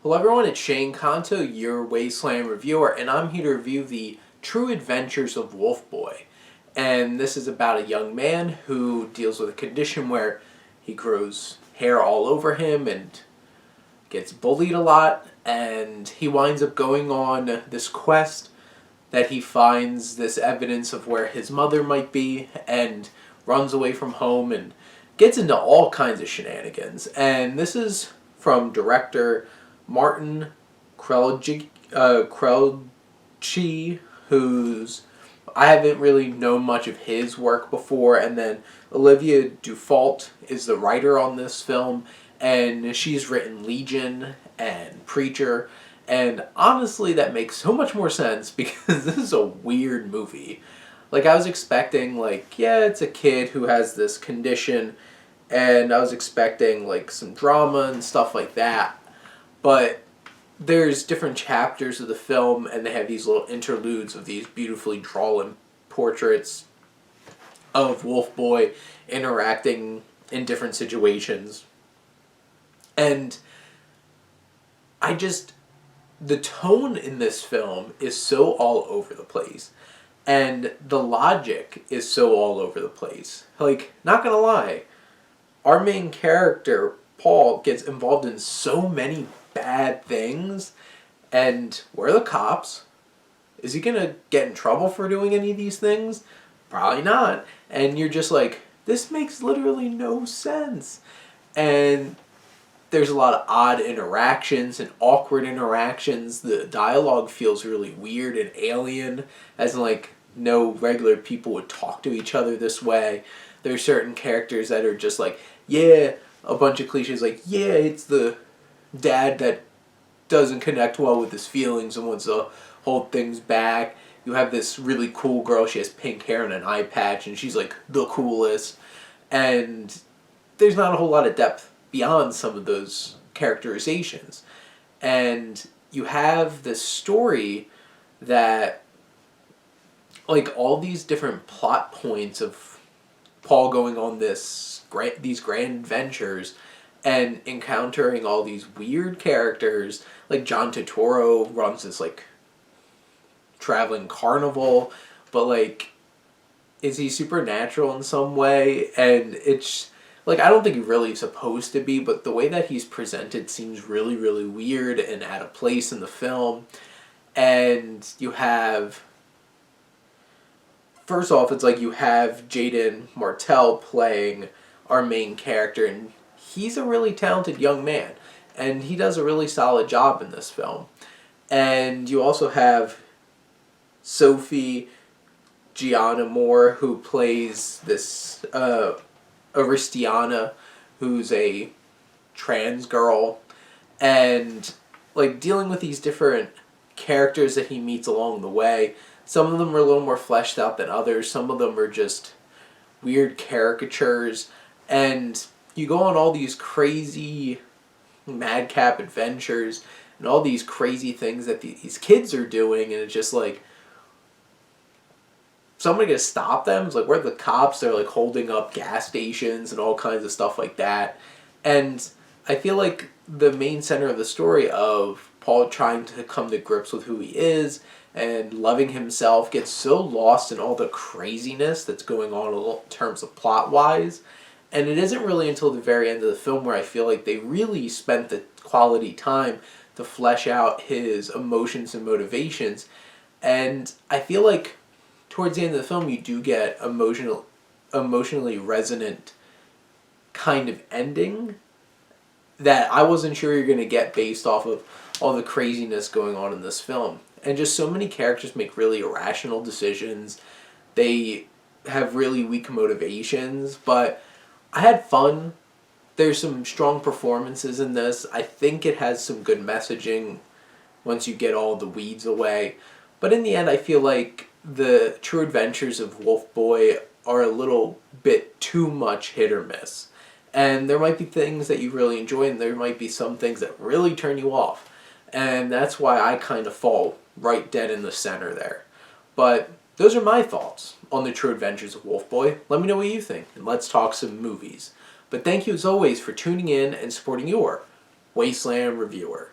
Hello everyone, it's Shane Kanto, your Wasteland reviewer, and I'm here to review the True Adventures of Wolfboy. And this is about a young man who deals with a condition where he grows hair all over him and gets bullied a lot, and he winds up going on this quest that he finds this evidence of where his mother might be and runs away from home and gets into all kinds of shenanigans. And this is from director Martin Krelchi, who's I haven't really known much of his work before, and then Olivia Dufault is the writer on this film, and she's written Legion and Preacher, and honestly that makes so much more sense because this is a weird movie. Like, I was expecting, yeah, it's a kid who has this condition, and I was expecting, some drama and stuff like that. But there's different chapters of the film, and they have these little interludes of these beautifully drawn portraits of Wolfboy interacting in different situations. And the tone in this film is so all over the place. And the logic is so all over the place. Not gonna lie, our main character, Paul, gets involved in so many bad things, and where are the cops? Is he gonna get in trouble for doing any of these things? Probably not. And you're just like, this makes literally no sense. And there's a lot of odd interactions and awkward interactions. The dialogue feels really weird and alien, as in, no regular people would talk to each other this way. There's certain characters that are just yeah, a bunch of cliches yeah, it's the dad that doesn't connect well with his feelings and wants to hold things back. You have this really cool girl, she has pink hair and an eye patch, and she's the coolest. And there's not a whole lot of depth beyond some of those characterizations. And you have this story that, all these different plot points of Paul going on these grand adventures and encountering all these weird characters. John Turturro runs this traveling carnival, but is he supernatural in some way? And it's I don't think he's really supposed to be, but the way that he's presented seems really, really weird and out of place in the film. And you have, first off, it's you have Jaden Martell playing our main character, and he's a really talented young man, and he does a really solid job in this film. And you also have Sophie Gianna Moore, who plays this Aristiana, who's a trans girl, and dealing with these different characters that he meets along the way. Some of them are a little more fleshed out than others. Some of them are just weird caricatures, and you go on all these crazy madcap adventures and all these crazy things that these kids are doing, and it's just somebody gonna stop them? It's where are the cops? They're holding up gas stations and all kinds of stuff like that. And I feel the main center of the story of Paul trying to come to grips with who he is and loving himself gets so lost in all the craziness that's going on in terms of plot-wise. And it isn't really until the very end of the film where I feel they really spent the quality time to flesh out his emotions and motivations. And I feel towards the end of the film you do get emotionally resonant kind of ending that I wasn't sure you're going to get based off of all the craziness going on in this film. And just so many characters make really irrational decisions. They have really weak motivations, but I had fun. There's some strong performances in this. I think it has some good messaging once you get all the weeds away. But in the end, I feel the True Adventures of Wolfboy are a little bit too much hit or miss. And there might be things that you really enjoy, and there might be some things that really turn you off. And that's why I kind of fall right dead in the center there. But those are my thoughts on the True Adventures of Wolfboy. Let me know what you think, and let's talk some movies. But thank you as always for tuning in and supporting your Wasteland reviewer.